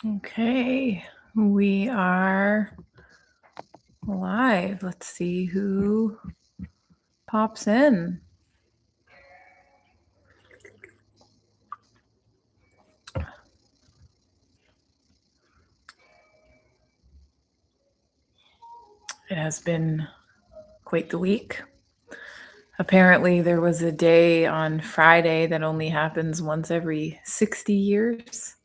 Okay, we are live. Let's see who pops in. It has been quite the week. Apparently, there was a day on Friday that only happens once every 60 years.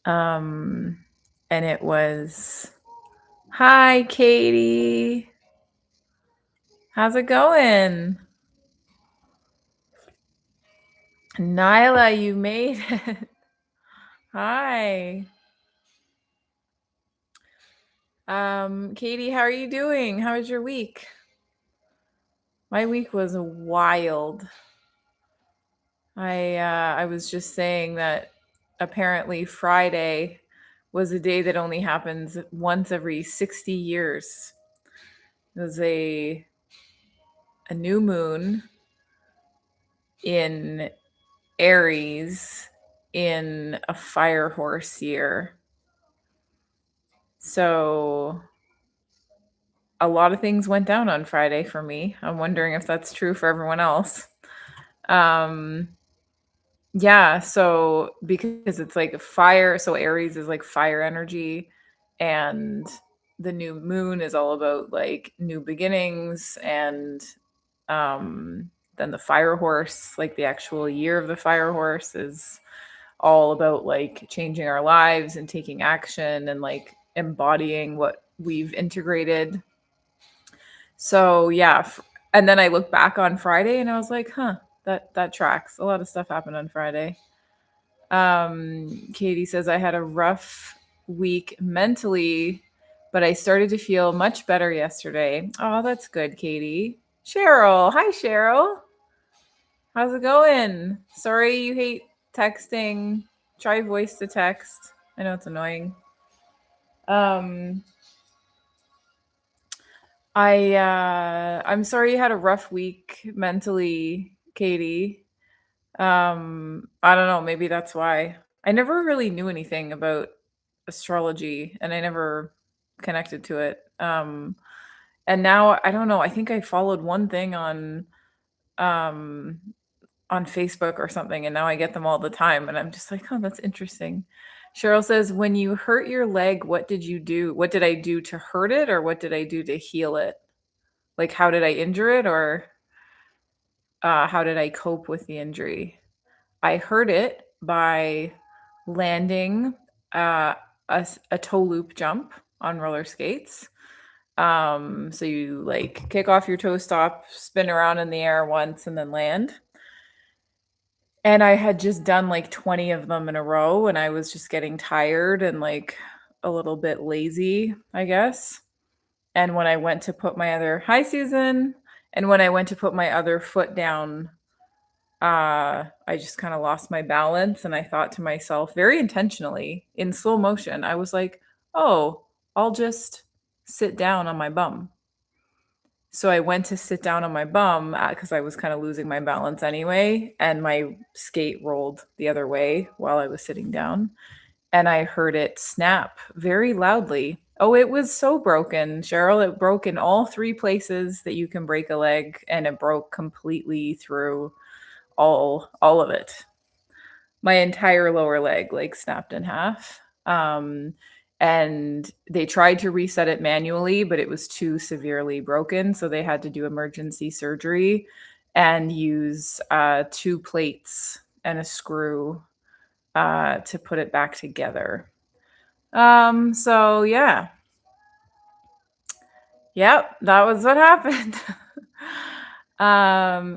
And it was, hi, Katie. How's it going? Nyla, you made it. Hi. Katie, how are you doing? How was your week? My week was wild. I was just saying that apparently Friday was a day that only happens once every 60 years. It was a new moon in Aries in a fire horse year. So a lot of things went down on Friday for me. I'm wondering if that's true for everyone else. Um Yeah, so because it's like fire, so Aries is like fire energy, and the new moon is all about like new beginnings, and then the fire horse, like the actual year of the fire horse, is all about like changing our lives and taking action and like embodying what we've integrated. So yeah, and then I look back on Friday and I was like, huh, that tracks. A lot of stuff happened on Friday. Katie says, I had a rough week mentally, but I started to feel much better yesterday. Oh, that's good, Katie. Cheryl. Hi, Cheryl. How's it going? Sorry you hate texting. Try voice to text. I know it's annoying. Um, I'm sorry you had a rough week mentally, Katie. I don't know, maybe that's why. I never really knew anything about astrology and I never connected to it. And now I don't know, I think I followed one thing um on Facebook or something and now I get them all the time and I'm just like, "Oh, that's interesting." Cheryl says, "When you hurt your leg, what did you do? What did I do to hurt it or what did I do to heal it? Like how did I injure it or how did I cope with the injury?" I heard it by landing uh, a toe loop jump on roller skates. So you like kick off your toe stop, spin around in the air once, and then land. And I had just done like 20 of them in a row, and I was just getting tired and like a little bit lazy, I guess. And when I went to put my other, hi, Susan. And when I went to put my other foot down, I just kind of lost my balance and I thought to myself very intentionally in slow motion, I was like, "Oh, I'll just sit down on my bum." So I went to sit down on my bum because I was kind of losing my balance anyway, and my skate rolled the other way while I was sitting down, and I heard it snap very loudly. Oh, it was so broken, Cheryl. It broke in all three places that you can break a leg, and it broke completely through all of it. My entire lower leg like snapped in half. And they tried to reset it manually, but it was too severely broken, so they had to do emergency surgery and use two plates and a screw to put it back together. So yeah, yep, that was what happened.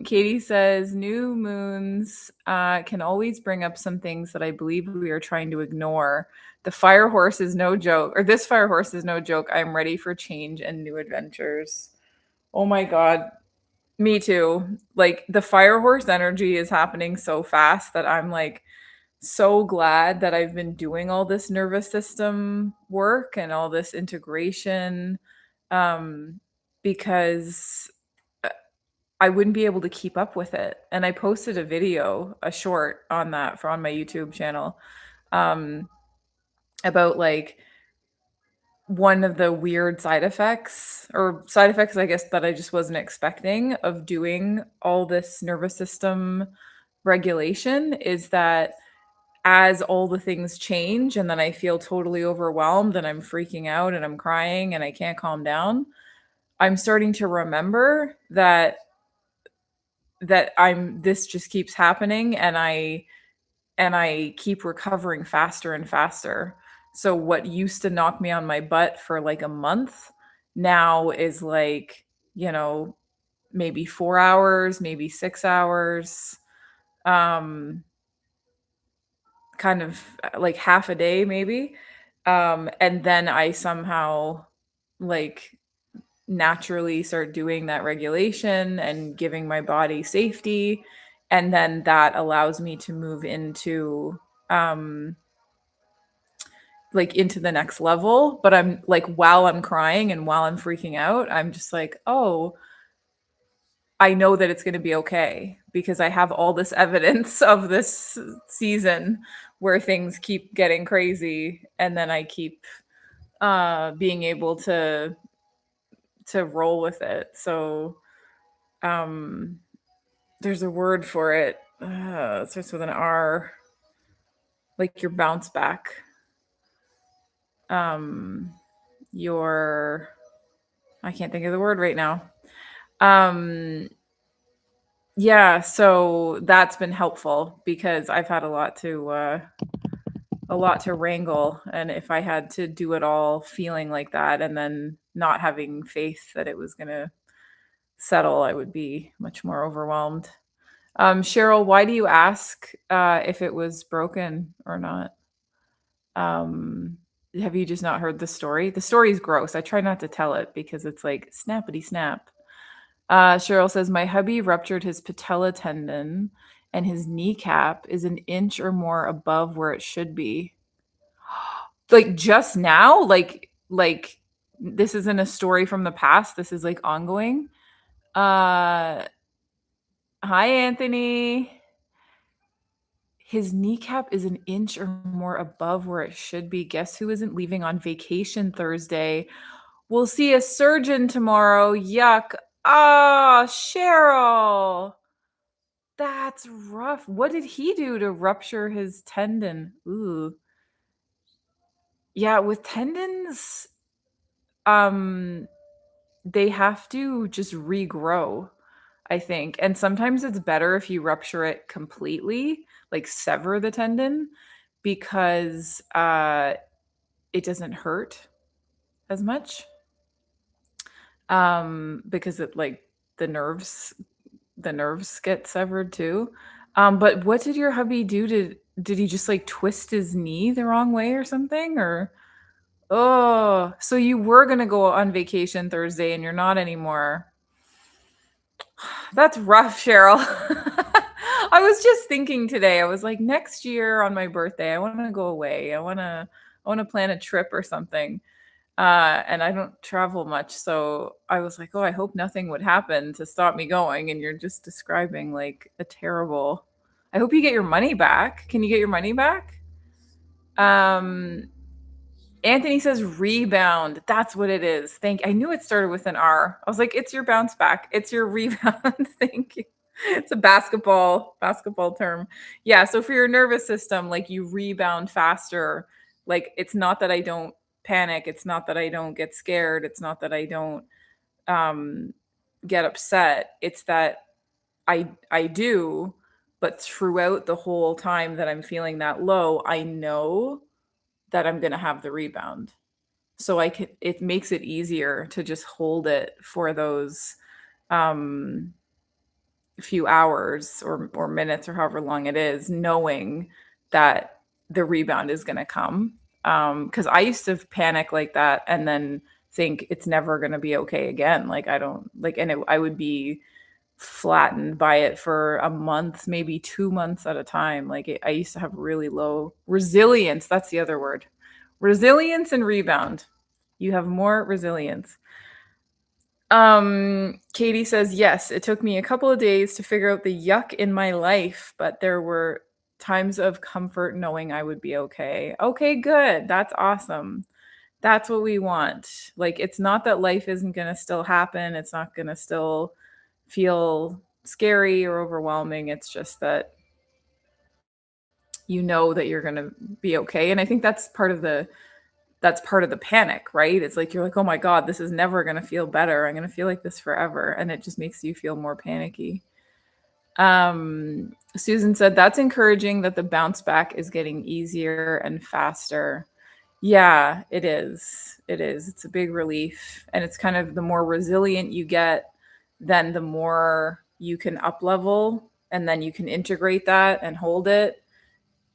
Katie says new moons can always bring up some things that I believe we are trying to ignore. The fire horse is no joke, or this fire horse is no joke. I'm ready for change and new adventures. Oh my God. Me too. Like the fire horse energy is happening so fast that I'm like so glad that I've been doing all this nervous system work and all this integration um, because I wouldn't be able to keep up with it. And I posted a video, a short on that for on my YouTube channel. Um, about like one of the weird side effects, or side effects, I guess, that I just wasn't expecting of doing all this nervous system regulation is that as all the things change and then I feel totally overwhelmed and I'm freaking out and I'm crying and I can't calm down, I'm starting to remember that I'm this just keeps happening and I keep recovering faster and faster. So what used to knock me on my butt for like a month now is like, you know, maybe 4 hours, maybe 6 hours. Um kind of like half a day maybe. And then I somehow like naturally start doing that regulation and giving my body safety, and then that allows me to move into um like into the next level. But I'm like, while I'm crying and while I'm freaking out, I'm just like, oh, I know that it's going to be okay because I have all this evidence of this season where things keep getting crazy, and then I keep being able to roll with it. So um there's a word for it. It starts with an R, like your bounce back. Um, your I can't think of the word right now. Um, yeah, so that's been helpful because I've had a lot to wrangle, and if I had to do it all feeling like that and then not having faith that it was gonna settle, I would be much more overwhelmed. Cheryl, why do you ask if it was broken or not? Um, have you just not heard the story? The story's gross. I try not to tell it because it's like snappity snap. Cheryl says, my hubby ruptured his patella tendon and his kneecap is an inch or more above where it should be. Like just now? Like this isn't a story from the past. This is like ongoing. Uh Hi Anthony. His kneecap is an inch or more above where it should be. Guess who isn't leaving on vacation Thursday? We'll see a surgeon tomorrow. Yuck. Ah, Cheryl. That's rough. What did he do to rupture his tendon? Ooh. Yeah, with tendons, um, they have to just regrow, I think. And sometimes it's better if you rupture it completely, like sever the tendon, because it doesn't hurt as much. Because it like the nerves the nerves get severed too. But what did your hubby do to did he just like twist his knee the wrong way or something? Or oh, so you were gonna go on vacation Thursday and you're not anymore. That's rough, Cheryl. I was just thinking today, I was like, next year on my birthday, I want to go away. I want to plan a trip or something. And I don't travel much, so I was like, oh, I hope nothing would happen to stop me going. And you're just describing like a terrible. I hope you get your money back. Can you get your money back? Um, Anthony says rebound. That's what it is. I knew it started with an R. I was like, it's your bounce back. It's your rebound. Thank you. It's a basketball term. Yeah, so for your nervous system, like you rebound faster. Like it's not that I don't panic, it's not that I don't get scared, it's not that I don't um get upset. It's that I do, but throughout the whole time that I'm feeling that low, I know that I'm going to have the rebound. So it makes it easier to just hold it for those um few hours or minutes or however long it is, knowing that the rebound is going to come. Because I used to panic like that and then think it's never going to be okay again. Like I don't like, and I would be flattened by it for a month, maybe 2 months at a time. I used to have really low resilience. That's the other word. Resilience and rebound. You have more resilience. Katie says, yes, it took me a couple of days to figure out the yuck in my life, but there were Times of comfort knowing I would be okay. Okay, good. That's awesome. That's what we want. Like, it's not that life isn't going to still happen. It's not going to still feel scary or overwhelming. It's just that you know that you're going to be okay. And I think that's part of the panic, right? It's like you're like, "Oh my god, this is never going to feel better. I'm going to feel like this forever." And it just makes you feel more panicky. Susan said that's encouraging that the bounce back is getting easier and faster. Yeah, it is. It is. It's a big relief. And it's kind of the more resilient you get, then the more you can up level and then you can integrate that and hold it.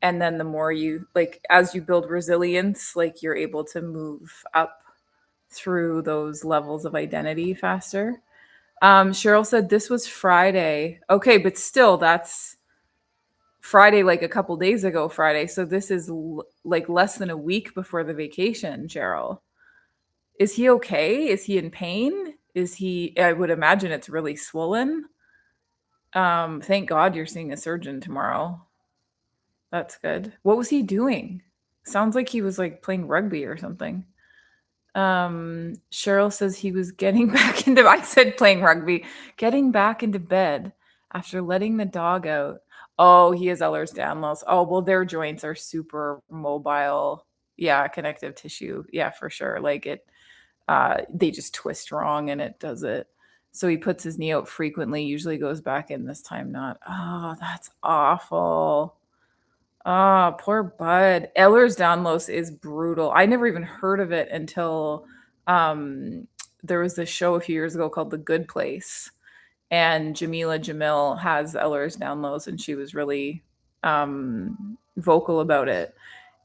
And then the more you like, as you build resilience, like you're able to move up through those levels of identity faster. Cheryl said this was Friday. Okay, but still, that's Friday, like a couple days ago, Friday. So this is like less than a week before the vacation, Cheryl. Is he okay? Is he in pain? Is he, I would imagine it's really swollen. Thank God you're seeing a surgeon tomorrow. That's good. What was he doing? Sounds like he was like playing rugby or something. Cheryl says he was getting back into, I said playing rugby, getting back into bed after letting the dog out. Oh, he has Ehlers-Danlos. Oh, well, their joints are super mobile. Yeah, connective tissue. Yeah, for sure. Like they just twist wrong and it does it. So he puts his knee out frequently, usually goes back in, this time not. Oh, that's awful. Ah, poor Bud. Ehlers-Danlos is brutal. I never even heard of it until um, there was this show a few years ago called The Good Place, and Jamila Jamil has Ehlers-Danlos, and she was really vocal about it.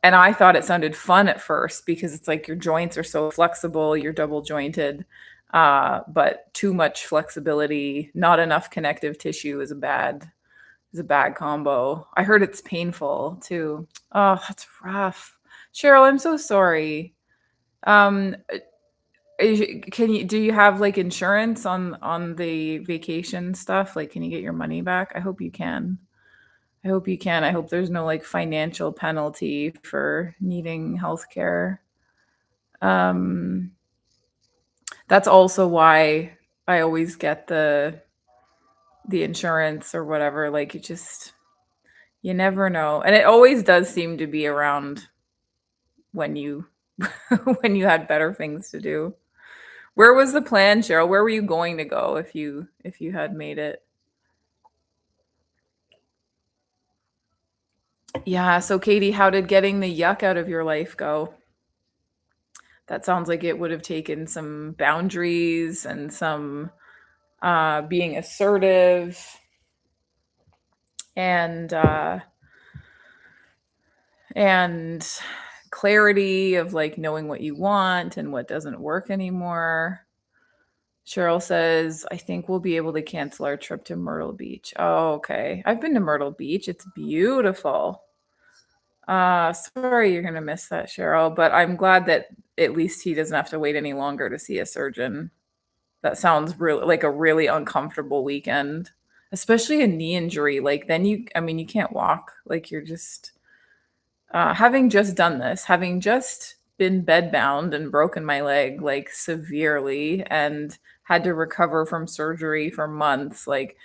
And I thought it sounded fun at first because it's like your joints are so flexible, you're double jointed, but too much flexibility, not enough connective tissue is a bad combo. I heard it's painful too. Oh, that's rough. Cheryl, I'm so sorry. Um, can you do you have like insurance on the vacation stuff? Like, can you get your money back? I hope you can. I hope you can. I hope there's no like financial penalty for needing healthcare. Um, that's also why I always get the insurance or whatever. Like, it just you never know. And it always does seem to be around when you when you had better things to do. Where was the plan, Cheryl? Where were you going to go if you had made it? Yeah, so Katie, how did getting the yuck out of your life go? That sounds like it would have taken some boundaries and some being assertive and and clarity of like knowing what you want and what doesn't work anymore. Cheryl says, I think we'll be able to cancel our trip to Myrtle Beach. Oh, okay. I've been to Myrtle Beach. It's beautiful. Sorry you're gonna miss that, Cheryl, but I'm glad that at least he doesn't have to wait any longer to see a surgeon. That sounds really like a really uncomfortable weekend, especially a knee injury. Like then I mean, you can't walk. Like you're just having just done this, having just been bedbound and broken my leg like severely and had to recover from surgery for months, like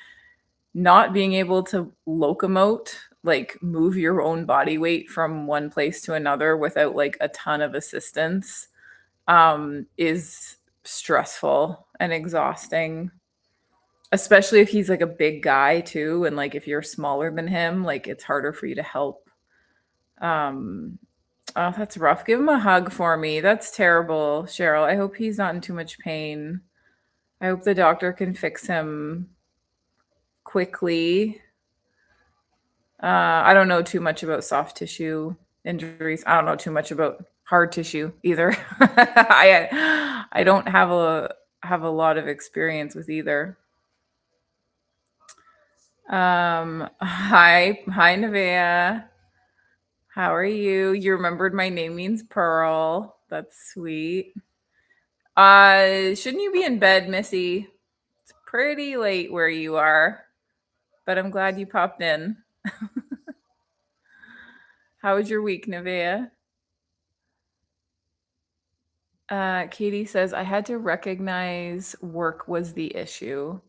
not being able to locomote, like move your own body weight from one place to another without like a ton of assistance, is stressful and exhausting, especially if he's like a big guy too. And like if you're smaller than him, like it's harder for you to help. Um, oh, that's rough. Give him a hug for me. That's terrible, Cheryl. I hope he's not in too much pain. I hope the doctor can fix him quickly. I don't know too much about soft tissue injuries. I don't know too much about hard tissue either. I don't have a lot of experience with either. Hi Nevaeh. How are you? You remembered my name means pearl. That's sweet. Shouldn't you be in bed, Missy? It's pretty late where you are, but I'm glad you popped in. How was your week, Nevaeh? Katie says, I had to recognize work was the issue.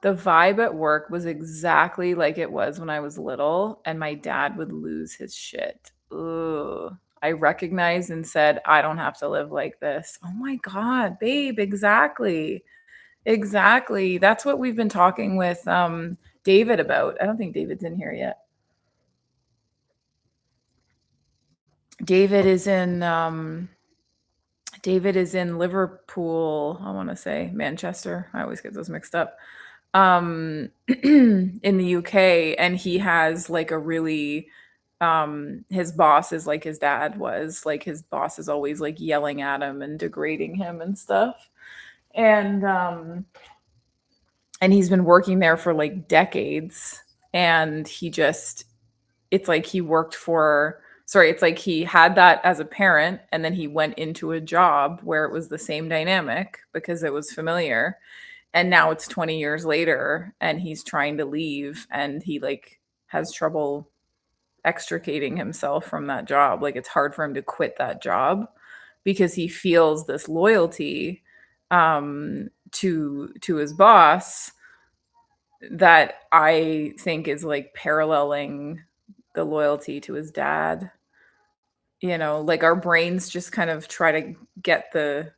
The vibe at work was exactly like it was when I was little, and my dad would lose his shit. Ugh. I recognized and said, I don't have to live like this. Oh my God, babe, exactly. Exactly. That's what we've been talking with David about. I don't think David's in here yet. David is in David is in Liverpool, I want to say Manchester. I always get those mixed up. In the UK, and he has like a really his boss is like his dad was. Like his boss is always like yelling at him and degrading him and stuff. And and he's been working there for like decades, and he just it's like he worked for sorry, it's like he had that as a parent, and then he went into a job where it was the same dynamic because it was familiar, and now it's 20 years later and he's trying to leave, and he like has trouble extricating himself from that job. Like it's hard for him to quit that job because he feels this loyalty to his boss that I think is like paralleling the loyalty to his dad. You know, like our brains just kind of try to get the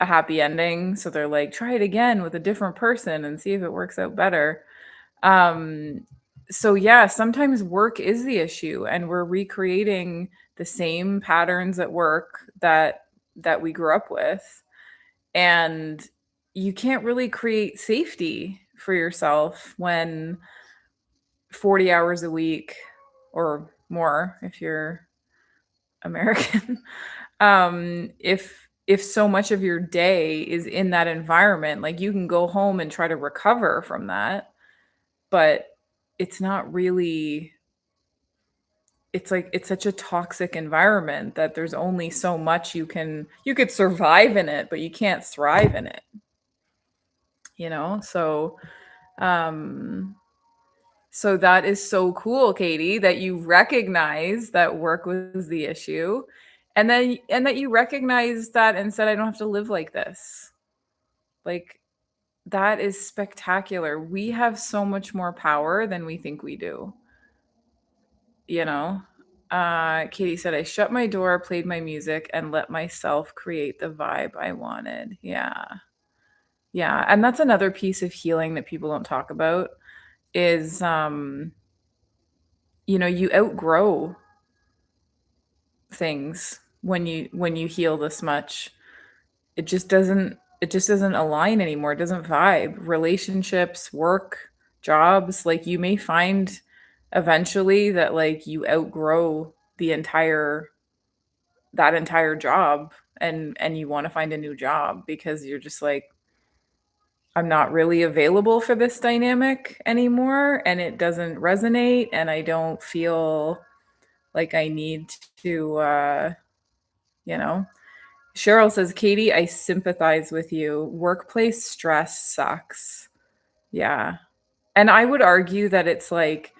a happy ending, so they're like, try it again with a different person and see if it works out better. Um, so yeah, sometimes work is the issue, and we're recreating the same patterns at work that we grew up with, and you can't really create safety for yourself when 40 hours a week or more if you're American. If so much of your day is in that environment, like you can go home and try to recover from that, but it's not really it's like it's such a toxic environment that there's only so much you could survive in it, but you can't thrive in it, you know? Um so that is so cool, Katie, that you recognize that work was the issue, and that you recognize that and said, I don't have to live like this. Like that is spectacular. We have so much more power than we think we do, you know? Katie said, I shut my door, played my music, and let myself create the vibe I wanted. Yeah. Yeah. And that's another piece of healing that people don't talk about is you know, you outgrow things when you heal this much. It just doesn't align anymore. It doesn't vibe. Relationships, work, jobs, like you may find eventually that like you outgrow the entire that entire job, and you want to find a new job because you're just like, I'm not really available for this dynamic anymore, and it doesn't resonate, and I don't feel like I need to you know. Cheryl says, Katie, I sympathize with you. Workplace stress sucks. Yeah. And I would argue that it's like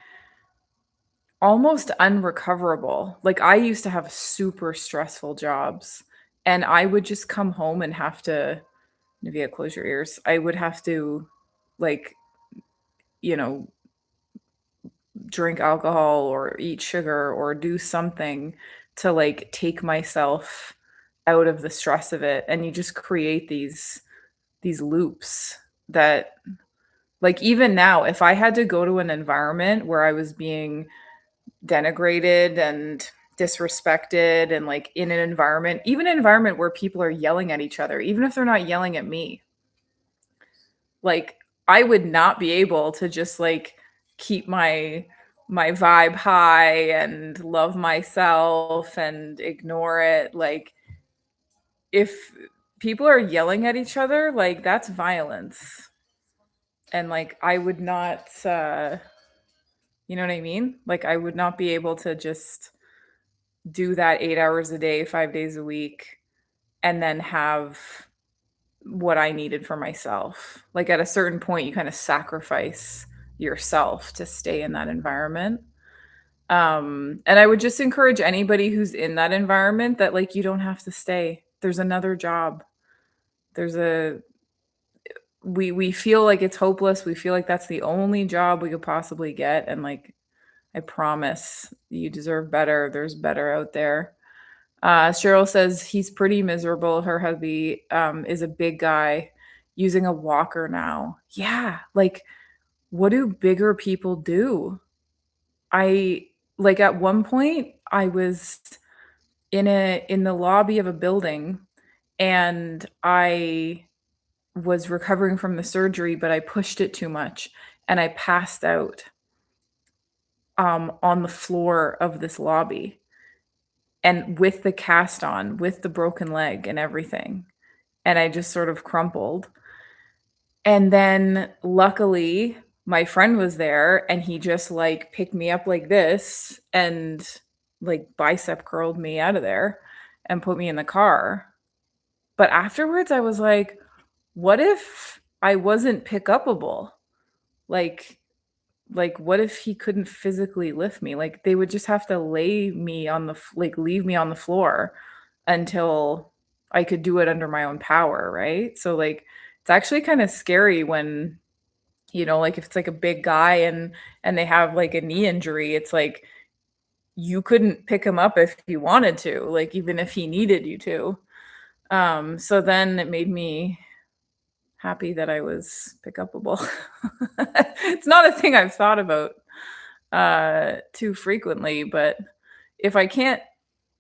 almost unrecoverable. Like I used to have super stressful jobs, and I would just come home and have to, Nivea, close your ears. I would have to like, you know, drink alcohol or eat sugar or do something to like take myself out of the stress of it. And you just create these loops that like even now if I had to go to an environment where I was being denigrated and disrespected, and like in an environment, even an environment where people are yelling at each other, even if they're not yelling at me, like I would not be able to just like keep my vibe high and love myself and ignore it. Like if people are yelling at each other, like that's violence, and like I would not you know what I mean? Like I would not be able to just do that 8 hours a day, 5 days a week, and then have what I needed for myself. Like at a certain point you kind of sacrifice yourself to stay in that environment. And I would just encourage anybody who's in that environment that like you don't have to stay. There's another job. There's a we feel like it's hopeless. We feel like that's the only job we could possibly get, and like I promise you deserve better. There's better out there. Cheryl says he's pretty miserable. Her hubby is a big guy using a walker now. Yeah, like what do bigger people do? I like at one point I was in the lobby of a building and I was recovering from the surgery, but I pushed it too much and I passed out on the floor of this lobby and with the cast on, with the broken leg and everything. And I just sort of crumpled. And then luckily, my friend was there and he just like picked me up like this and like bicep curled me out of there and put me in the car. But afterwards, I was like, what if I wasn't pick upable? Like, like what if he couldn't physically lift me? Like they would just have to lay me on the like leave me on the floor until I could do it under my own power, right? So like it's actually kind of scary when like if it's like a big guy and they have like a knee injury, it's like you couldn't pick him up if you wanted to, like even if he needed you to. So then it made me happy that I was pick upable. It's not a thing I've thought about too frequently, but if I can't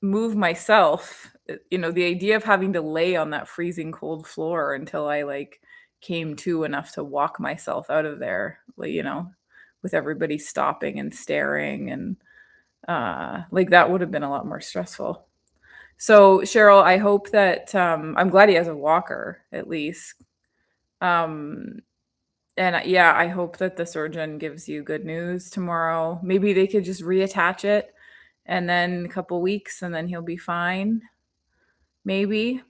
move myself, the idea of having to lay on that freezing cold floor until I like came to enough to walk myself out of there, like, with everybody stopping and staring and like that would have been a lot more stressful. So Cheryl, I hope that I'm glad he has a walker at least. Um, and yeah, I hope that the surgeon gives you good news tomorrow. Maybe they could just reattach it and then a couple weeks and then he'll be fine. Maybe.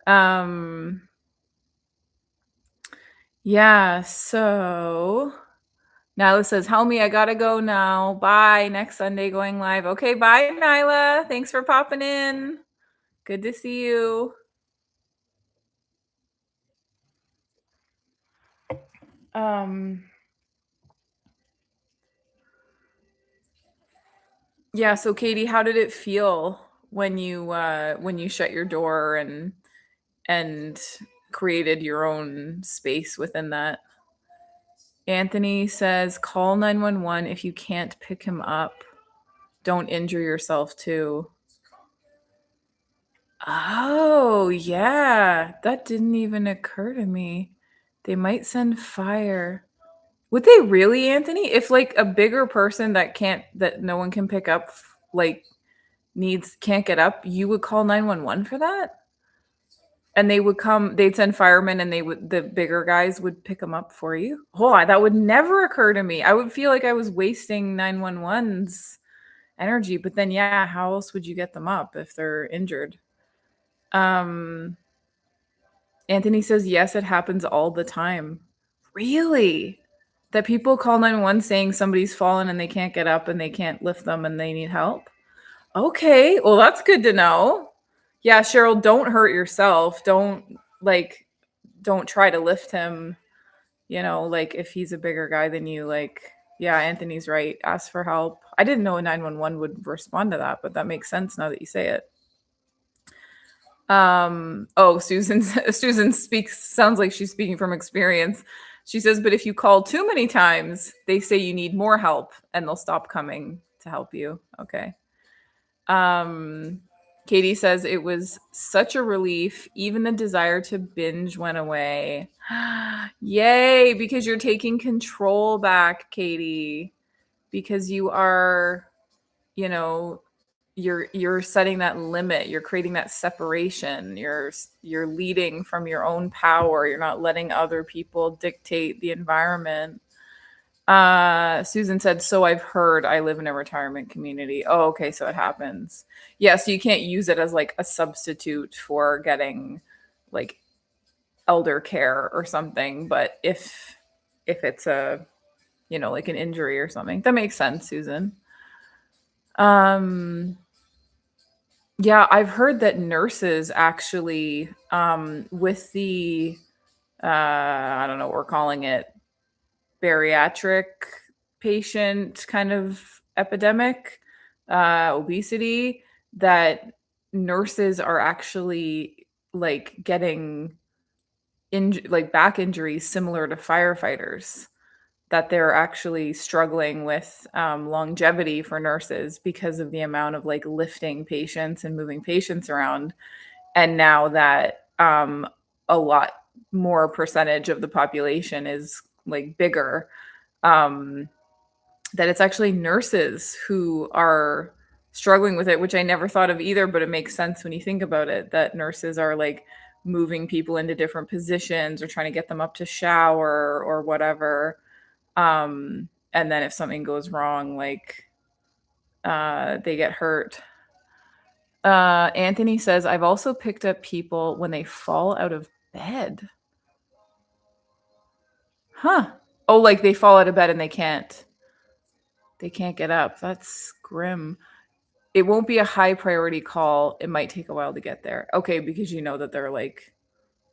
Um yeah, so Nyla says, Helmi, I gotta go now. Bye. Next Sunday going live. Okay, bye, Nyla. Thanks for popping in. Good to see you. Yeah, so Katie, how did it feel when you shut your door and created your own space within that? Anthony says, call 911 if you can't pick him up. Don't injure yourself too. Oh, yeah. That didn't even occur to me. They might send fire. Would they really, Anthony? If like a bigger person that no one can pick up, like can't get up, you would call 911 for that? And they'd send firemen and the bigger guys would pick them up for you. Oh, that would never occur to me. I would feel like I was wasting 911's energy, but then yeah, how else would you get them up if they're injured? Um Anthony says yes, it happens all the time. Really? That people call 911 saying somebody's fallen and they can't get up and they can't lift them and they need help? Okay, well that's good to know. Yeah, Cheryl, don't hurt yourself. Don't try to lift him, like if he's a bigger guy than you, like yeah, Anthony's right. Ask for help. I didn't know a 911 would respond to that, but that makes sense now that you say it. Oh, Susan speaks sounds like she's speaking from experience. She says, but if you call too many times, they say you need more help and they'll stop coming to help you. Okay. Um Katie says it was such a relief. Even the desire to binge went away. Yay, because you're taking control back, Katie. Because you are, you know, you're setting that limit, you're creating that separation, you're leading from your own power, you're not letting other people dictate the environment. Susan said, so I've heard. I live in a retirement community. Oh, okay, so it happens. Yeah, so you can't use it as like a substitute for getting like elder care or something, but if it's a like an injury or something. That makes sense, Susan. Um, yeah, I've heard that nurses actually, with the, I don't know what we're calling it, bariatric patient kind of epidemic, obesity, that nurses are actually like getting like back injuries similar to firefighters, that they're actually struggling with longevity for nurses because of the amount of like lifting patients and moving patients around. And now that a lot more percentage of the population is like bigger, um, that it's actually nurses who are struggling with it, which I never thought of either, but it makes sense when you think about it, that nurses are like moving people into different positions or trying to get them up to shower or whatever. And then if something goes wrong, like they get hurt. Anthony says, I've also picked up people when they fall out of bed. Huh. Oh, like they fall out of bed and they can't get up. That's grim. It won't be a high priority call. It might take a while to get there. Okay, because you know that they're like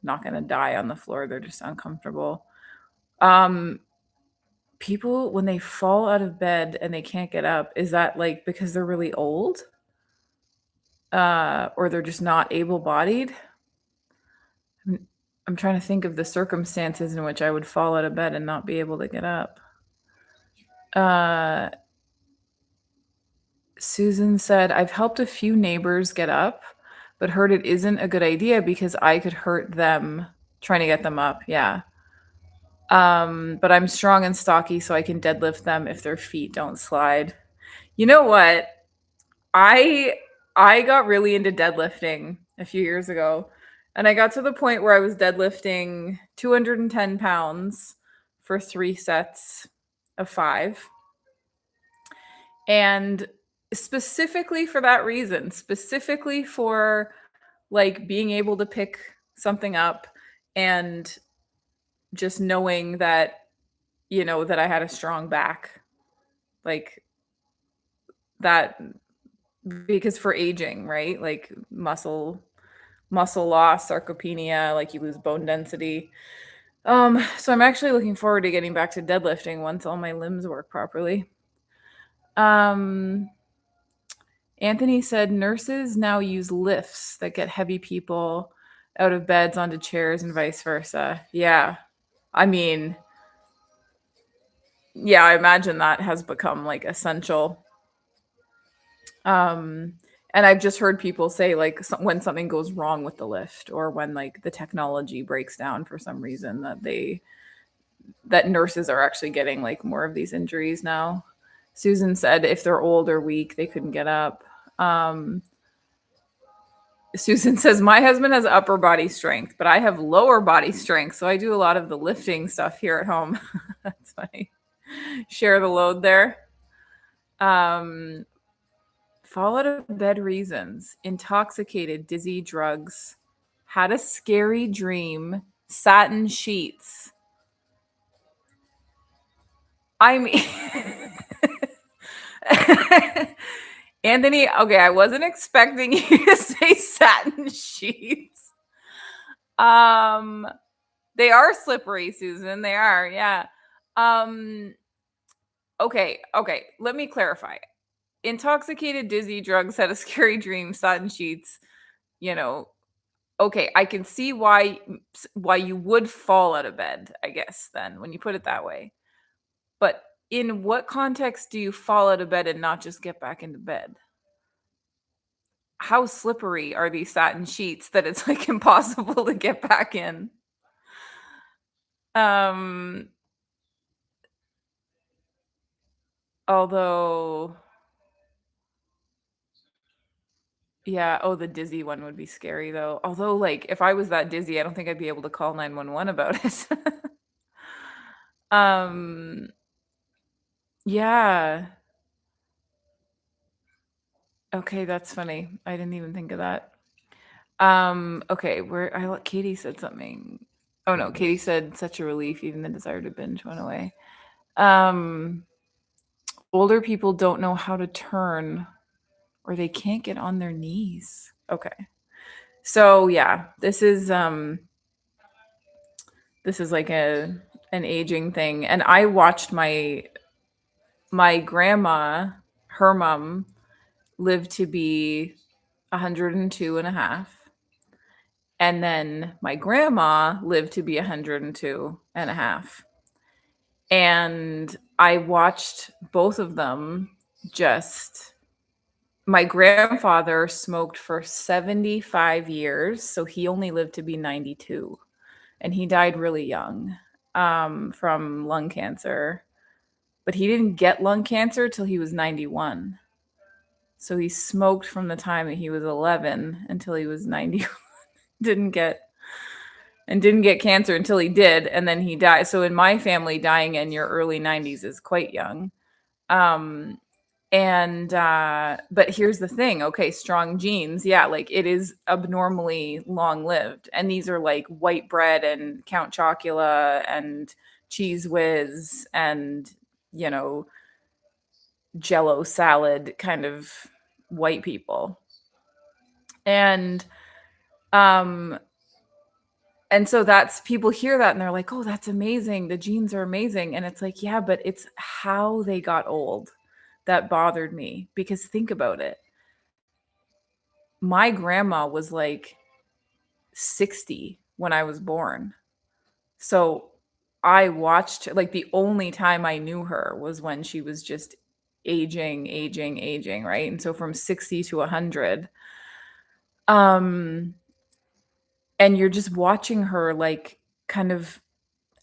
not going to die on the floor. They're just uncomfortable. Um People when they fall out of bed and they can't get up, is that like because they're really old? Or they're just not able-bodied? I'm, I'm trying to think of the circumstances in which I would fall out of bed and not be able to get up. Uh Susan said, I've helped a few neighbors get up, but heard it isn't a good idea because I could hurt them trying to get them up. Yeah. But I'm strong and stocky, so I can deadlift them if their feet don't slide. You know what? I I got really into deadlifting a few years ago, and I got to the point where I was deadlifting 210 pounds for 3 sets of 5. And specifically for that reason, specifically for like being able to pick something up and just knowing that, that I had a strong back, like that, because for aging, right? Like muscle loss, sarcopenia, like you lose bone density. So I'm actually looking forward to getting back to deadlifting once all my limbs work properly. Um Anthony said nurses now use lifts that get heavy people out of beds onto chairs and vice versa. Yeah. I mean, yeah, I imagine that has become like essential. Um, and I've just heard people say like when something goes wrong with the lift or when like the technology breaks down for some reason, that nurses are actually getting like more of these injuries now. Susan said if they're old or weak, they couldn't get up. Um, Susan says, my husband has upper body strength, but I have lower body strength. So I do a lot of the lifting stuff here at home. That's funny. Share the load there. Um, Fall out of bed reasons: intoxicated, dizzy, drugs, had a scary dream, satin sheets. I mean, Anthony, okay, I wasn't expecting you to say satin sheets. Um, they are slippery, Susan. They are, yeah. Um, okay. Let me clarify. Intoxicated, dizzy, drugs, had a scary dream, satin sheets. You know, okay, I can see why you would fall out of bed, I guess, then when you put it that way. But in what context do you fall out of bed and not just get back into bed? How slippery are these satin sheets that it's like impossible to get back in? Um Although, yeah, oh, the dizzy one would be scary though. Although, like, if I was that dizzy, I don't think I'd be able to call 911 about it. um yeah. Okay, that's funny. I didn't even think of that. Okay, where Katie said something. Oh no, Katie said such a relief, even the desire to binge went away. Um, older people don't know how to turn or they can't get on their knees. Okay. So yeah, this is like an aging thing. And I watched my grandma, her mom, live to be 102 and a half. And then my grandma lived to be 102 and a half. And I watched both of them just. My grandfather smoked for 75 years, so he only lived to be 92. And he died really young from lung cancer. But he didn't get lung cancer till he was 91. So he smoked from the time that he was 11 until he was 90. didn't get didn't get cancer until he did, and then he died. So in my family, dying in your early 90s is quite young. Um, and but here's the thing, okay, strong genes, yeah, like it is abnormally long lived, and these are like white bread and Count Chocula and Cheese Whiz and you know Jello salad kind of white people, and um and so that's people hear that and they're like, oh, that's amazing, the genes are amazing, and it's like, yeah, but it's how they got old that bothered me, because think about it, my grandma was like 60 when I was born. So I watched, like, the only time I knew her was when she was just aging, right? And so from 60 to 100, um and you're just watching her like kind of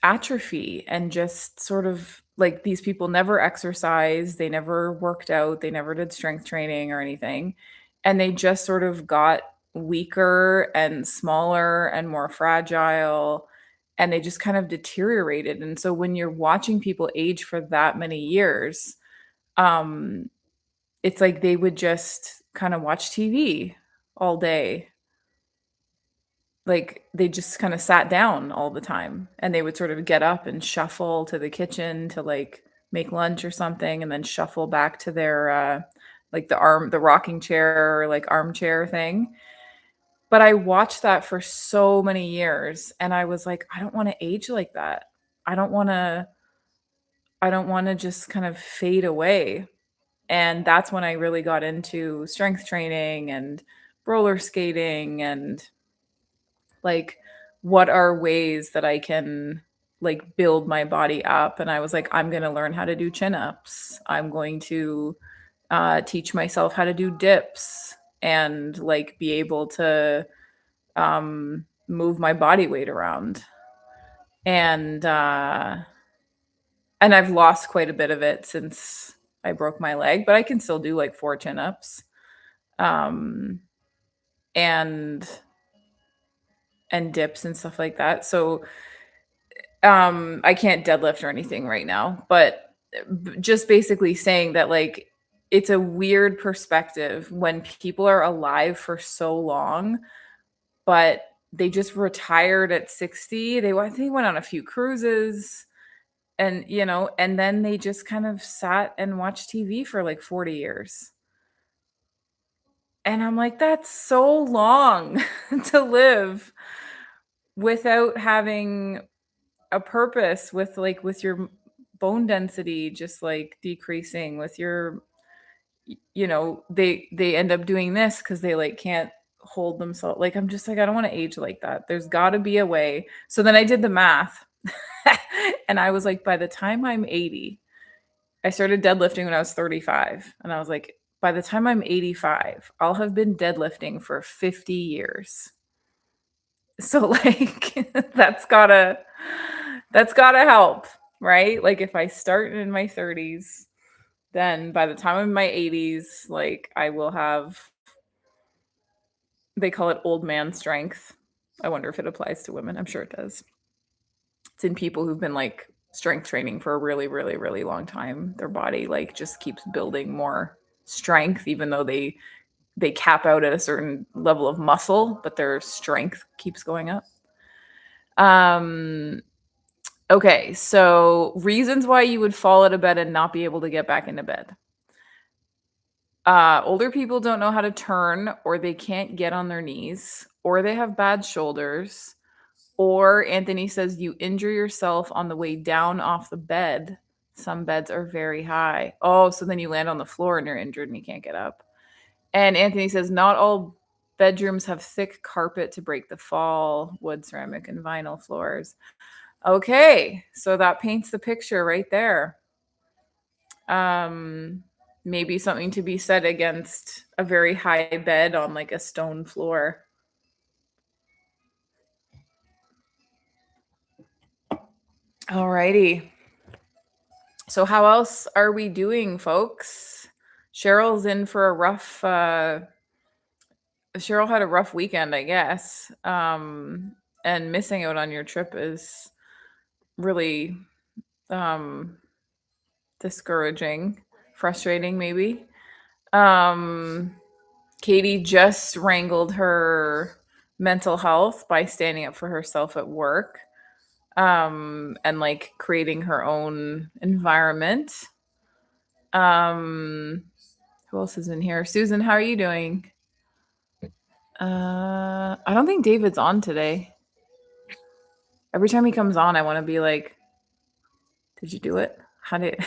atrophy and just sort of like these people never exercised, they never worked out, they never did strength training or anything. And they just sort of got weaker and smaller and more fragile, and they just kind of deteriorated. And so when you're watching people age for that many years, um, it's like they would just kind of watch TV all day, like they just kind of sat down all the time, and they would sort of get up and shuffle to the kitchen to like make lunch or something, and then shuffle back to their like the rocking chair or like armchair thing. But I watched that for so many years and I was like, I don't want to age like that. I don't want to I don't want to just kind of fade away. And that's when I really got into strength training and roller skating and like what are ways that I can like build my body up. And I was like, I'm going to learn how to do chin ups. I'm going to teach myself how to do dips and like be able to move my body weight around. And and I've lost quite a bit of it since I broke my leg, but I can still do like 4 chin ups. Um and dips and stuff like that. So I can't deadlift or anything right now, but just basically saying that like it's a weird perspective when people are alive for so long, but they just retired at 60. I think went on a few cruises and and then they just kind of sat and watched TV for like 40 years. And I'm like, that's so long to live without having a purpose, with like with your bone density just like decreasing, with your they end up doing this because they like can't hold themselves. Like I'm just like, I don't want to age like that. There's got to be a way. So then I did the math and I was like, by the time I'm 80, I started deadlifting when I was 35, and I was like, by the time I'm 85, I'll have been deadlifting for 50 years. So like that's gotta help, right? Like if I start in my 30s, then by the time I'm in my 80s, like I will have, they call it old man strength. I wonder if it applies to women. I'm sure it does. It's in people who've been like strength training for a really, really, really long time. Their body like just keeps building more strength, even though they cap out at a certain level of muscle, but their strength keeps going up. Um Okay, so reasons why you would fall out of bed and not be able to get back into bed. Older people don't know how to turn, or they can't get on their knees, or they have bad shoulders, or Anthony says you injure yourself on the way down off the bed. Some beds are very high. Oh, so then you land on the floor and you're injured and you can't get up. And Anthony says not all bedrooms have thick carpet to break the fall, wood, ceramic, and vinyl floors. Okay, so that paints the picture right there. Um, Maybe something to be said against a very high bed on like a stone floor. Alrighty. So how else are we doing, folks? Cheryl's in for a rough Cheryl had a rough weekend, I guess. And missing out on your trip is really um discouraging, frustrating maybe. Um Katie just wrangled her mental health by standing up for herself at work, and like creating her own environment. Um, who else is in here? Susan, how are you doing? I don't think David's on today. Every time he comes on, I want to be like, "Did you do it? How did?"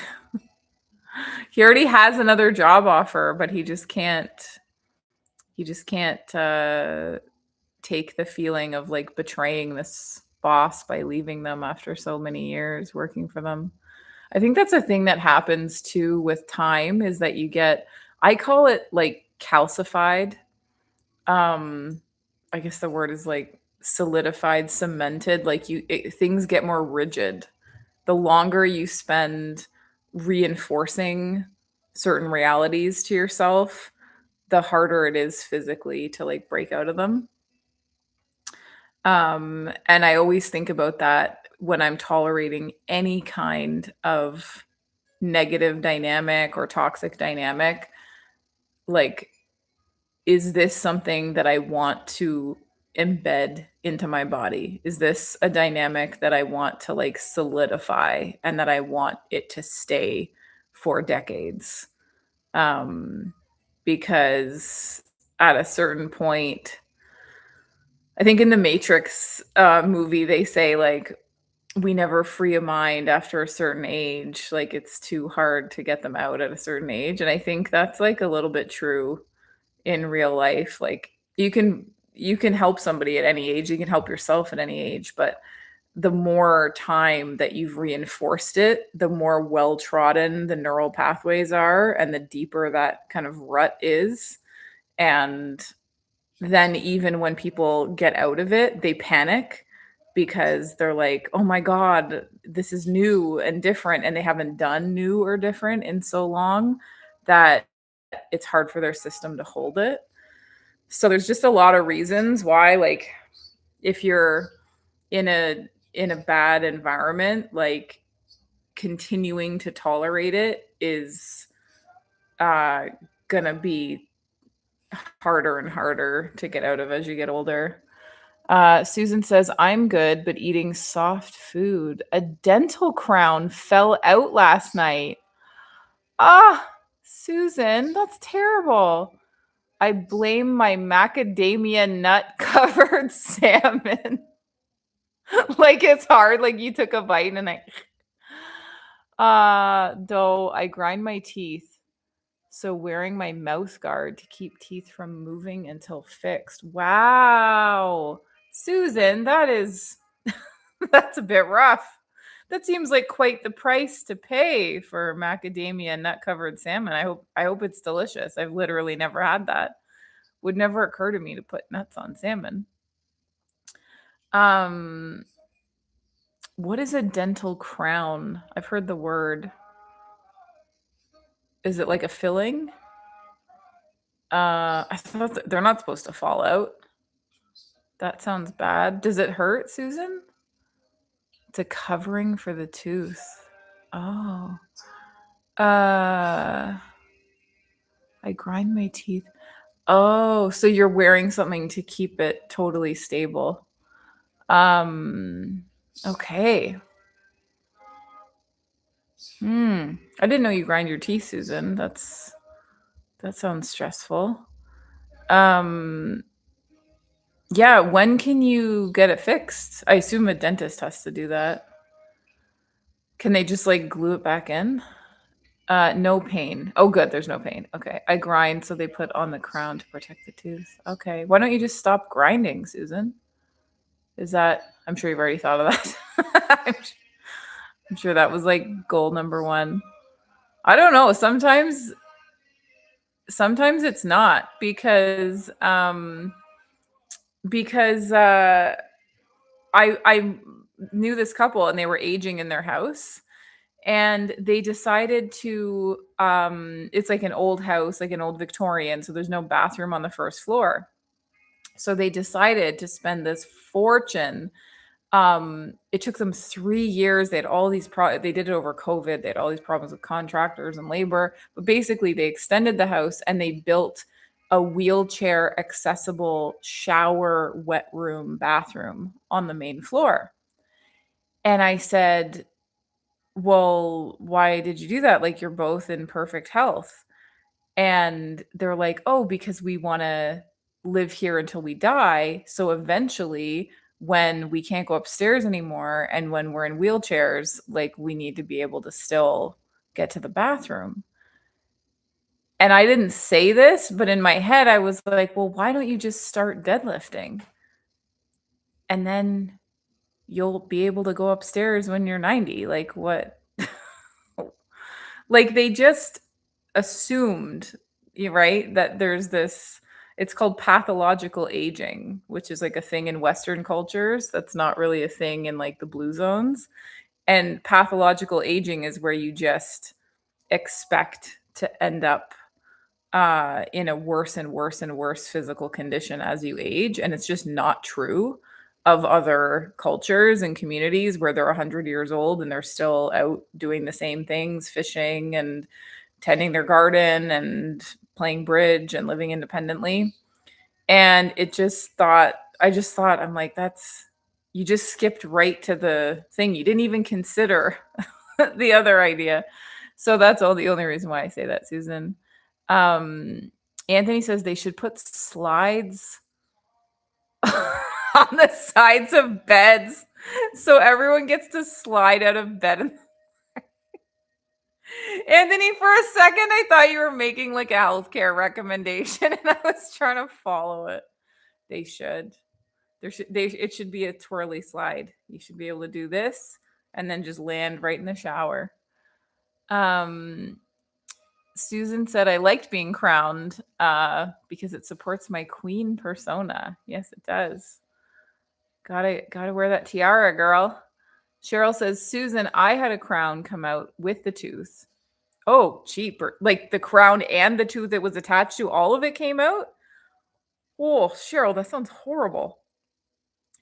He already has another job offer, but he just can't. He just can't take the feeling of like betraying this boss by leaving them after so many years working for them. I think that's a thing that happens too with time is that you get, I call it like calcified. Um I guess the word is like solidified, cemented, like things get more rigid. The longer you spend reinforcing certain realities to yourself, the harder it is physically to like break out of them. And I always think about that when I'm tolerating any kind of negative dynamic or toxic dynamic. Like, is this something that I want to embed into my body? Is this a dynamic that I want to like solidify and that I want it to stay for decades? Um, because at a certain point, I think in the Matrix movie, they say like we never free a mind after a certain age. Like it's too hard to get them out at a certain age. And I think that's like a little bit true in real life. Like you can help somebody at any age, you can help yourself at any age, but the more time that you've reinforced it, the more well trodden the neural pathways are and the deeper that kind of rut is. And then even when people get out of it, they panic because they're like, "Oh my god, this is new and different," and they haven't done new or different in so long that it's hard for their system to hold it. So there's just a lot of reasons why like if you're in a bad environment, like continuing to tolerate it is uh gonna be harder and harder to get out of as you get older. Susan says, I'm good, but eating soft food. A dental crown fell out last night. Ah, Susan, that's terrible. I blame my macadamia nut covered salmon. Like it's hard, like you took a bite and though I grind my teeth. So wearing my mouth guard to keep teeth from moving until fixed. Wow. Susan, that is that's a bit rough. That seems like quite the price to pay for macadamia nut covered salmon. I hope it's delicious. I've literally never had that. Would never occur to me to put nuts on salmon. Um what is a dental crown? I've heard the word. Is it like a filling? I thought they're not supposed to fall out. That sounds bad. Does it hurt, Susan? It's a covering for the tooth. Oh. Uh I grind my teeth. Oh, so you're wearing something to keep it totally stable. Um okay. I didn't know you grind your teeth, Susan. That sounds stressful. Um, yeah, when can you get it fixed? I assume a dentist has to do that. Can they just like glue it back in? No pain. Oh, good. There's no pain. Okay. I grind, so they put on the crown to protect the tooth. Okay. Why don't you just stop grinding, Susan? Is that? I'm sure you've already thought of that. I'm sure that was like goal number one. I don't know. Sometimes it's not because I knew this couple and they were aging in their house and they decided to it's like an old house, like an old Victorian, so there's no bathroom on the first floor. So they decided to spend this fortune. It took them 3 years. They had all these they did it over COVID. They had all these problems with contractors and labor, but basically they extended the house and they built a wheelchair accessible shower, wet room, bathroom on the main floor. And I said, well, why did you do that? Like, you're both in perfect health. And they're like, oh, because we want to live here until we die. So eventually, when we can't go upstairs anymore and when we're in wheelchairs, like, we need to be able to still get to the bathroom. And I didn't say this, but in my head, I was like, well, why don't you just start deadlifting? And then you'll be able to go upstairs when you're 90. Like, what? Like, they just assumed, right, that there's this, it's called pathological aging, which is like a thing in Western cultures that's not really a thing in like the blue zones. And pathological aging is where you just expect to end up in a worse and worse and worse physical condition as you age. And it's just not true of other cultures and communities where they're 100 years old and they're still out doing the same things, fishing and tending their garden and playing bridge and living independently. And I just thought, I'm like, you just skipped right to the thing. You didn't even consider the other idea. So that's the only reason why I say that, Susan. Um, Anthony says they should put slides on the sides of beds so everyone gets to slide out of bed. Anthony, for a second, I thought you were making like a healthcare recommendation, and I was trying to follow it. They should. It should be a twirly slide. You should be able to do this and then just land right in the shower. Susan said, I liked being crowned because it supports my queen persona. Yes, it does. Gotta wear that tiara, girl. Cheryl says, Susan, I had a crown come out with the tooth. Oh, cheaper. Like the crown and the tooth that was attached to, all of it came out? Oh, Cheryl, that sounds horrible.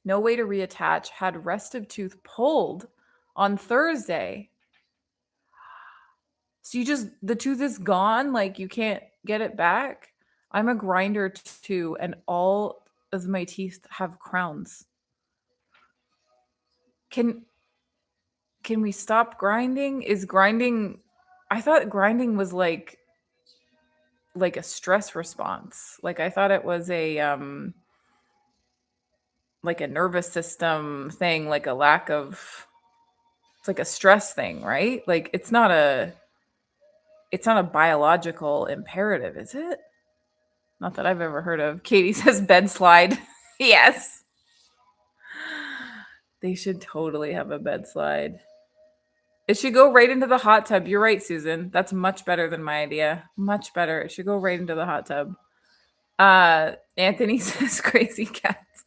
No way to reattach. Had rest of tooth pulled on Thursday. So the tooth is gone, like you can't get it back. I'm a grinder too, and all of my teeth have crowns. Can we stop grinding? Is grinding, I thought grinding was like a stress response. Like I thought it was a like a nervous system thing, like a lack of, it's like a stress thing, right? Like it's not a biological imperative, is it? Not that I've ever heard of. Katie says bed slide. Yes. They should totally have a bed slide. It should go right into the hot tub. You're right, Susan. That's much better than my idea. Much better. It should go right into the hot tub. Anthony says crazy cats.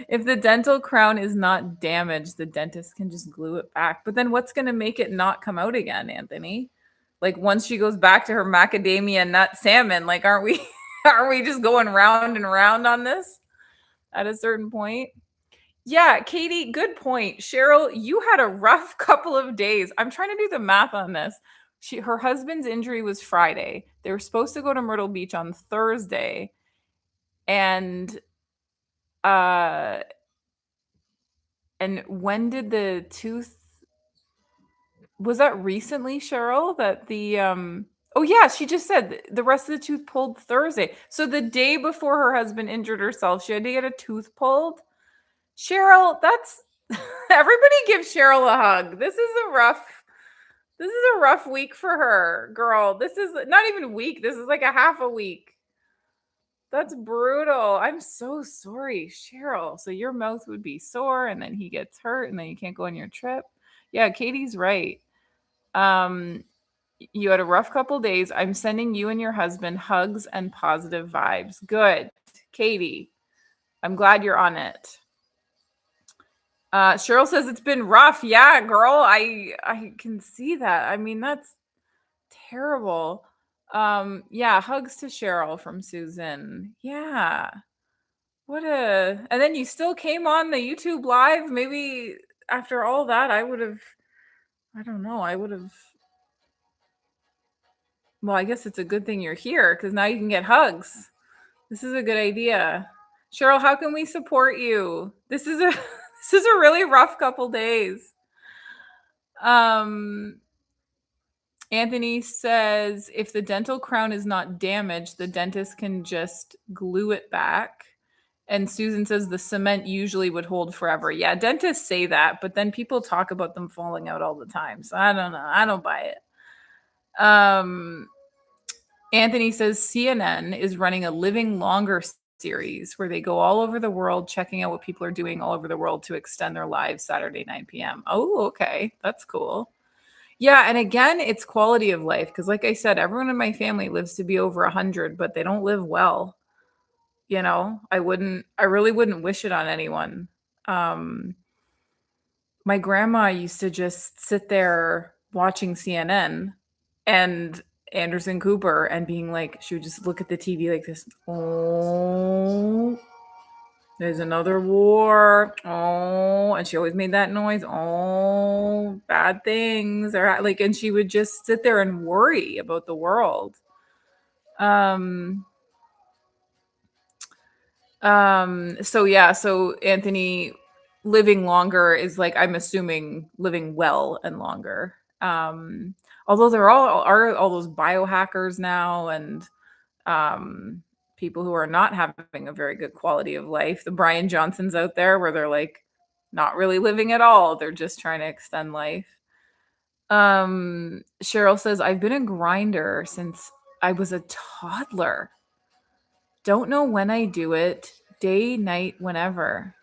If the dental crown is not damaged, the dentist can just glue it back. But then what's going to make it not come out again, Anthony? Like once she goes back to her macadamia nut salmon, like aren't we are we just going round and round on this at a certain point? Yeah, Katie, good point. Cheryl, you had a rough couple of days. I'm trying to do the math on this. Her husband's injury was Friday. They were supposed to go to Myrtle Beach on Thursday. And and when did the tooth Was that recently, Cheryl, that oh yeah, she just said the rest of the tooth pulled Thursday. So the day before her husband injured herself, she had to get a tooth pulled. Cheryl, that's everybody give Cheryl a hug. This is a rough week for her, girl. This is not even a week. This is like a half a week. That's brutal. I'm so sorry, Cheryl. So your mouth would be sore and then he gets hurt and then you can't go on your trip. Yeah, Katie's right. Um, you had a rough couple days. I'm sending you and your husband hugs and positive vibes. Good. Katie, I'm glad you're on it. Cheryl says it's been rough. Yeah, girl, I can see that. I mean, that's terrible. Yeah, hugs to Cheryl from Susan. Yeah. And then you still came on the YouTube live. Maybe after all that, I don't know, well, I guess it's a good thing you're here because now you can get hugs. This is a good idea. Cheryl, how can we support you? This is a this is a really rough couple days. Anthony says if the dental crown is not damaged, the dentist can just glue it back. And Susan says the cement usually would hold forever. Yeah, dentists say that, but then people talk about them falling out all the time. So I don't know. I don't buy it. Anthony says CNN is running a Living Longer series where they go all over the world checking out what people are doing all over the world to extend their lives Saturday 9 p.m. Oh, okay. That's cool. Yeah, and again, it's quality of life because like I said, everyone in my family lives to be over 100, but they don't live well. I really wouldn't wish it on anyone. My grandma used to just sit there watching CNN and Anderson Cooper and being like, she would just look at the TV like this. Oh, there's another war. Oh, and she always made that noise. Oh, bad things are like, and she would just sit there and worry about the world. So Anthony, living longer is like, I'm assuming living well and longer. Although there are all those biohackers now and people who are not having a very good quality of life. The Brian Johnsons out there where they're like not really living at all. They're just trying to extend life. Cheryl says, I've been a grinder since I was a toddler. Don't know when I do it, day, night, whenever.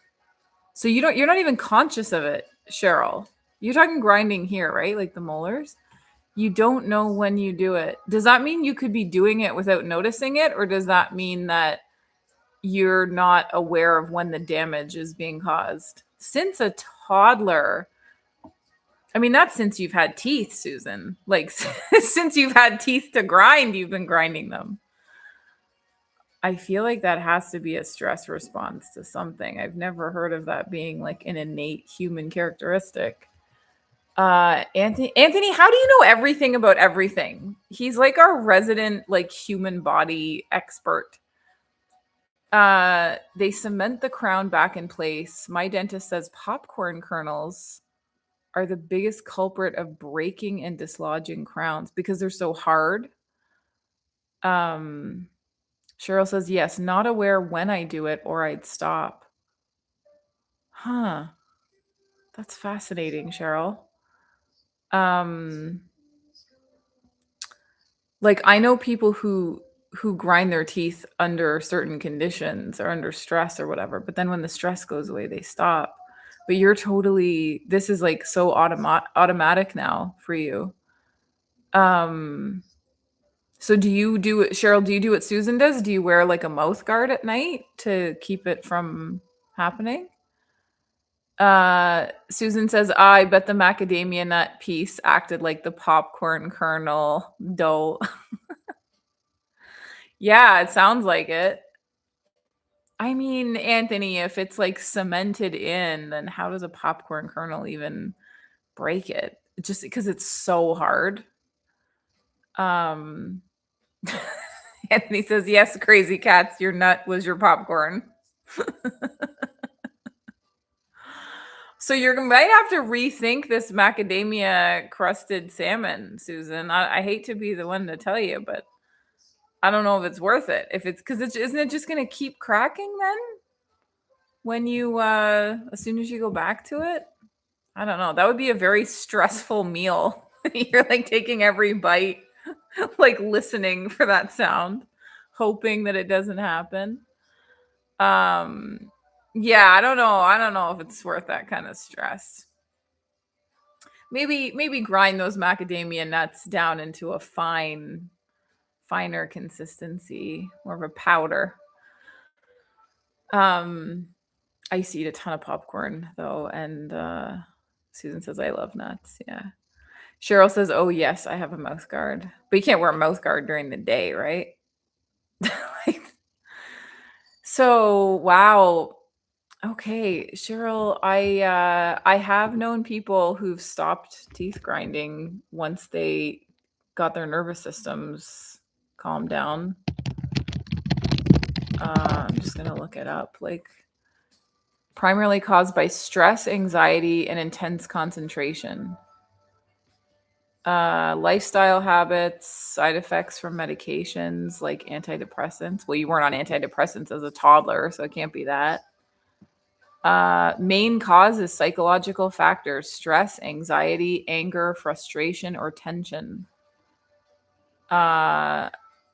So you're not even conscious of it, Cheryl. You're talking grinding here, right? Like the molars. You don't know when you do it. Does that mean you could be doing it without noticing it? Or does that mean that you're not aware of when the damage is being caused? Since a toddler. I mean, that's since you've had teeth, Susan. Like since you've had teeth to grind, you've been grinding them. I feel like that has to be a stress response to something. I've never heard of that being like an innate human characteristic. Anthony, how do you know everything about everything? He's like our resident like human body expert. They cement the crown back in place. My dentist says popcorn kernels are the biggest culprit of breaking and dislodging crowns because they're so hard. Cheryl says, yes, not aware when I do it or I'd stop. Huh. That's fascinating, Cheryl. Like I know people who grind their teeth under certain conditions or under stress or whatever, but then when the stress goes away, they stop. But this is like so automatic now for you. So do you do it, Cheryl, do you do what Susan does? Do you wear like a mouth guard at night to keep it from happening? Susan says, I bet the macadamia nut piece acted like the popcorn kernel dough. Yeah, it sounds like it. I mean, Anthony, if it's like cemented in, then how does a popcorn kernel even break it? Just because it's so hard. Um Anthony says, yes, crazy cats, your nut was your popcorn. So you might have to rethink this macadamia crusted salmon, Susan. I hate to be the one to tell you, but I don't know if it's worth it. If it's because isn't it just going to keep cracking then when you as soon as you go back to it? I don't know. That would be a very stressful meal. You're like taking every bite, like listening for that sound, hoping that it doesn't happen. Um yeah, I don't know. I don't know if it's worth that kind of stress. Maybe grind those macadamia nuts down into a finer consistency, more of a powder. Um I used to eat a ton of popcorn though, and Susan says I love nuts. Yeah. Cheryl says, "Oh yes, I have a mouth guard, but you can't wear a mouth guard during the day, right?" Like, so wow. Okay, Cheryl, I have known people who've stopped teeth grinding once they got their nervous systems calmed down. I'm just gonna look it up. Like primarily caused by stress, anxiety, and intense concentration. Lifestyle habits, side effects from medications like antidepressants. Well, you weren't on antidepressants as a toddler, so it can't be that. Main cause is psychological factors: stress, anxiety, anger, frustration, or tension. Uh,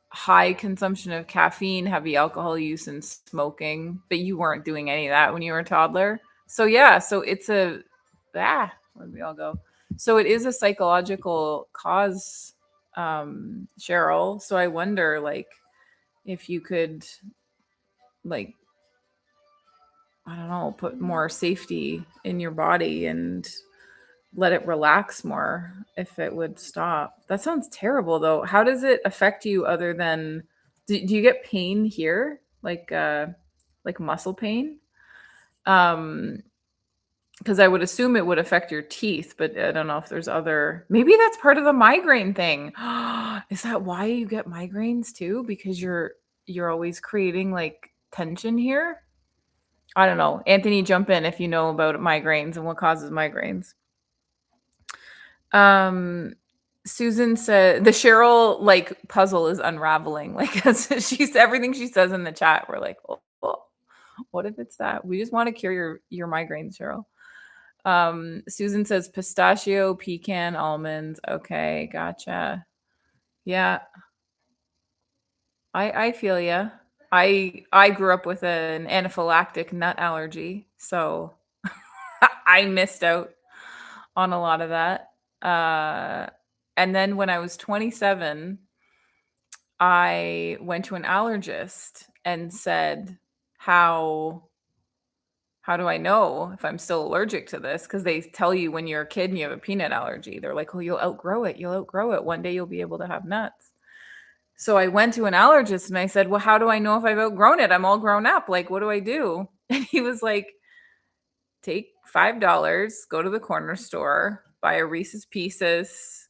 High consumption of caffeine, heavy alcohol use, and smoking. But you weren't doing any of that when you were a toddler. So yeah, so it's where'd we all go? So it is a psychological cause, Cheryl. So I wonder, like, if you could, like, I don't know, put more safety in your body and let it relax more if it would stop. That sounds terrible though. How does it affect you other than do you get pain here? Like muscle pain? Um because I would assume it would affect your teeth, but I don't know if there's other maybe that's part of the migraine thing. Is that why you get migraines too? Because you're always creating like tension here? I don't know. Anthony, jump in if you know about migraines and what causes migraines. Um, Susan said the Cheryl like puzzle is unraveling. Like she's everything she says in the chat. We're like, oh, what if it's that? We just want to cure your migraines, Cheryl. Susan says pistachio, pecan, almonds. Okay, gotcha. Yeah, I feel ya. I grew up with an anaphylactic nut allergy, so I missed out on a lot of that. Uh, and then when I was 27, I went to an allergist and said, how do I know if I'm still allergic to this? Because they tell you when you're a kid and you have a peanut allergy. They're like, oh, you'll outgrow it. You'll outgrow it. One day you'll be able to have nuts. So I went to an allergist and I said, well, how do I know if I've outgrown it? I'm all grown up. Like, what do I do? And he was like, take $5, go to the corner store, buy a Reese's Pieces,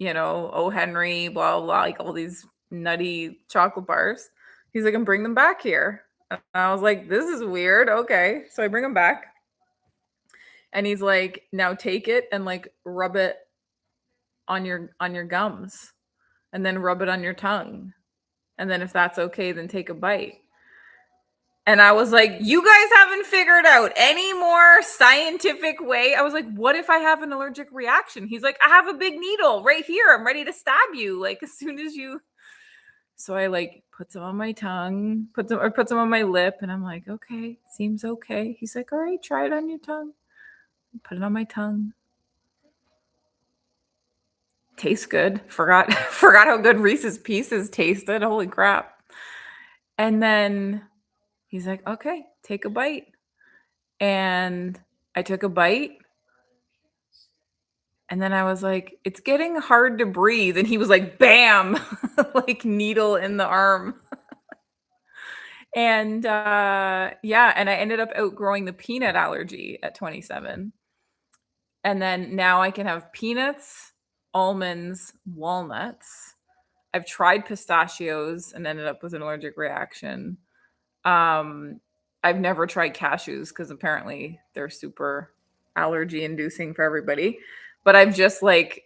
O. Henry, blah, blah, like all these nutty chocolate bars. He's like, and bring them back here. And I was like, this is weird. Okay. So I bring them back. And he's like, now take it and like rub it on your gums and then rub it on your tongue. And then if that's okay, then take a bite. And I was like, you guys haven't figured out any more scientific way. I was like, what if I have an allergic reaction? He's like, I have a big needle right here. I'm ready to stab you. Like as soon as you. So I like put some on my tongue, put some on my lip. And I'm like, okay, seems okay. He's like, all right, try it on your tongue. Put it on my tongue. Tastes good. Forgot how good Reese's Pieces tasted. Holy crap. And then he's like, okay, take a bite. And I took a bite. And then I was like, it's getting hard to breathe. And he was like, bam, like needle in the arm. And yeah, and I ended up outgrowing the peanut allergy at 27. And then now I can have peanuts, almonds, walnuts. I've tried pistachios and ended up with an allergic reaction. I've never tried cashews because apparently they're super allergy inducing for everybody. But I've just like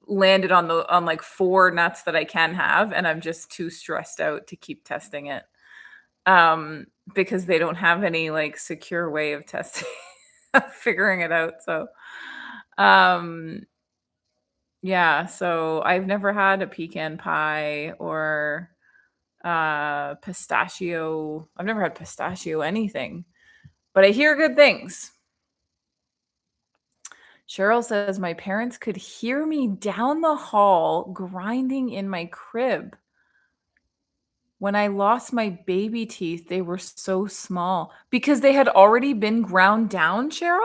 landed on like 4 nuts that I can have, and I'm just too stressed out to keep testing it. Um, because they don't have any like secure way of testing figuring it out. So um yeah, so I've never had a pecan pie or pistachio. I've never had pistachio anything, but I hear good things. Cheryl says my parents could hear me down the hall grinding in my crib. When I lost my baby teeth, they were so small because they had already been ground down, Cheryl?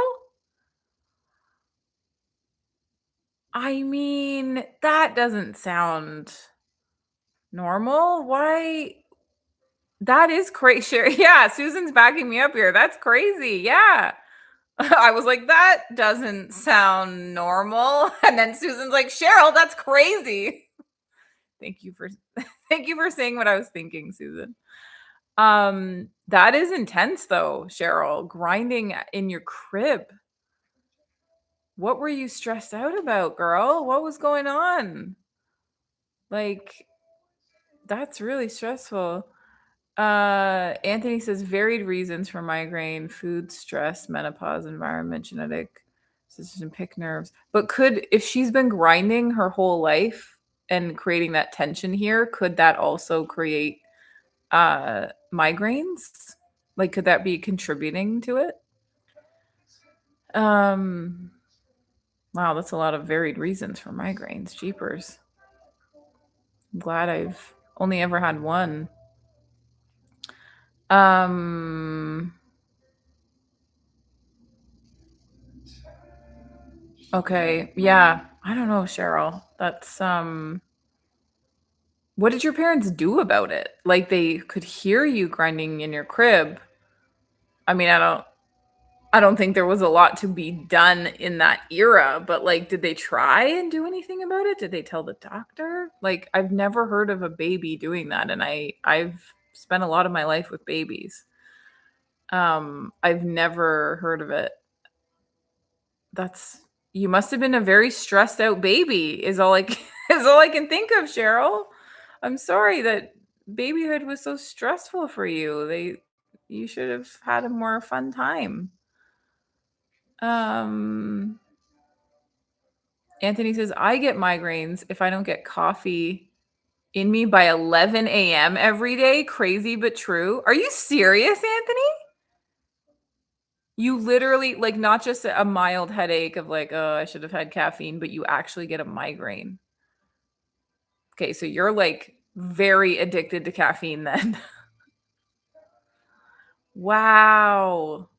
I mean, that doesn't sound normal. Why? That is crazy. Yeah, Susan's backing me up here. That's crazy. Yeah. I was like, that doesn't sound normal. And then Susan's like, Cheryl, that's crazy. Thank you for thank you for saying what I was thinking, Susan. That is intense though, Cheryl. Grinding in your crib. What were you stressed out about, girl? What was going on? Like, that's really stressful. Anthony says varied reasons for migraine: food, stress, menopause, environment, genetic, and pick nerves. But could, if she's been grinding her whole life and creating that tension here, could that also create migraines? Like, could that be contributing to it? Um, wow, that's a lot of varied reasons for migraines. Jeepers. I'm glad I've only ever had one. Um, okay. Yeah. I don't know, Cheryl. That's what did your parents do about it? Like they could hear you grinding in your crib. I mean, I don't think there was a lot to be done in that era, but like did they try and do anything about it? Did they tell the doctor? Like I've never heard of a baby doing that, and I've spent a lot of my life with babies. I've never heard of it. That's, you must have been a very stressed out baby is all is all I can think of, Cheryl. I'm sorry that babyhood was so stressful for you. You should have had a more fun time. Um Anthony says I get migraines if I don't get coffee in me by 11 a.m. every day. Crazy but true. Are you serious, Anthony? You literally, like, not just a mild headache of like, oh, I should have had caffeine, but you actually get a migraine. Okay, so you're like very addicted to caffeine then. Wow.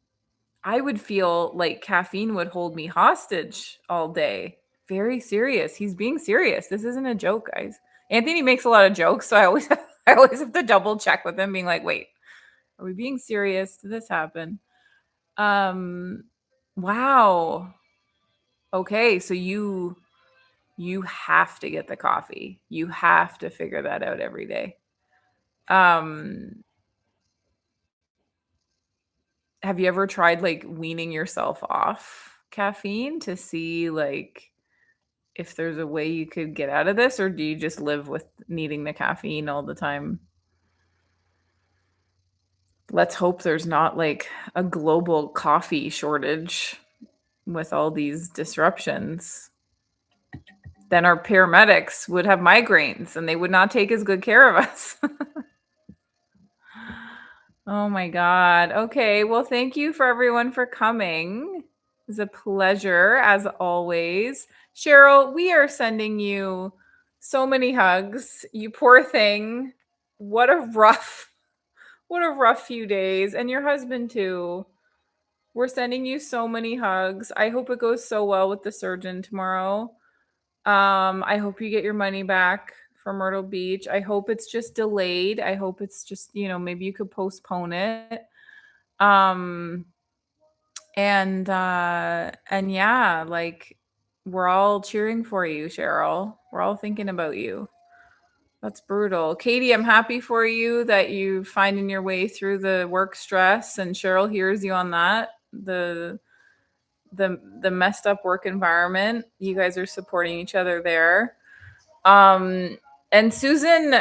I would feel like caffeine would hold me hostage all day. Very serious. He's being serious. This isn't a joke, guys. Anthony makes a lot of jokes, so I always have to double check with him, being like, wait, are we being serious? Did this happen? Um wow. Okay, so you have to get the coffee. You have to figure that out every day. Um, have you ever tried like weaning yourself off caffeine to see like if there's a way you could get out of this, or do you just live with needing the caffeine all the time? Let's hope there's not like a global coffee shortage with all these disruptions. Then our paramedics would have migraines and they would not take as good care of us. Oh my God. Okay. Well, thank you for everyone for coming. It was a pleasure as always. Cheryl, we are sending you so many hugs. You poor thing. What a rough few days. And your husband too. We're sending you so many hugs. I hope it goes so well with the surgeon tomorrow. I hope you get your money back from Myrtle Beach. I hope it's just delayed. I hope it's just, maybe you could postpone it. Um and yeah, like we're all cheering for you, Cheryl. We're all thinking about you. That's brutal. Katie, I'm happy for you that you finding your way through the work stress, and Cheryl hears you on that. the messed up work environment. You guys are supporting each other there. And Susan,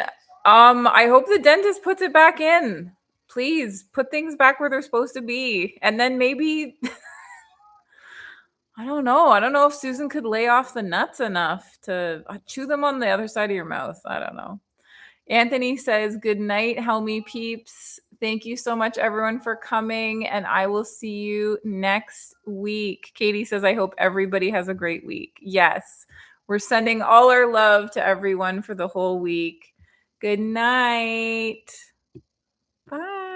I hope the dentist puts it back in. Please put things back where they're supposed to be. And then maybe I don't know. I don't know if Susan could lay off the nuts enough to chew them on the other side of your mouth. I don't know. Anthony says, good night, Helmi peeps. Thank you so much, everyone, for coming, and I will see you next week. Katie says, I hope everybody has a great week. Yes, we're sending all our love to everyone for the whole week. Good night. Bye.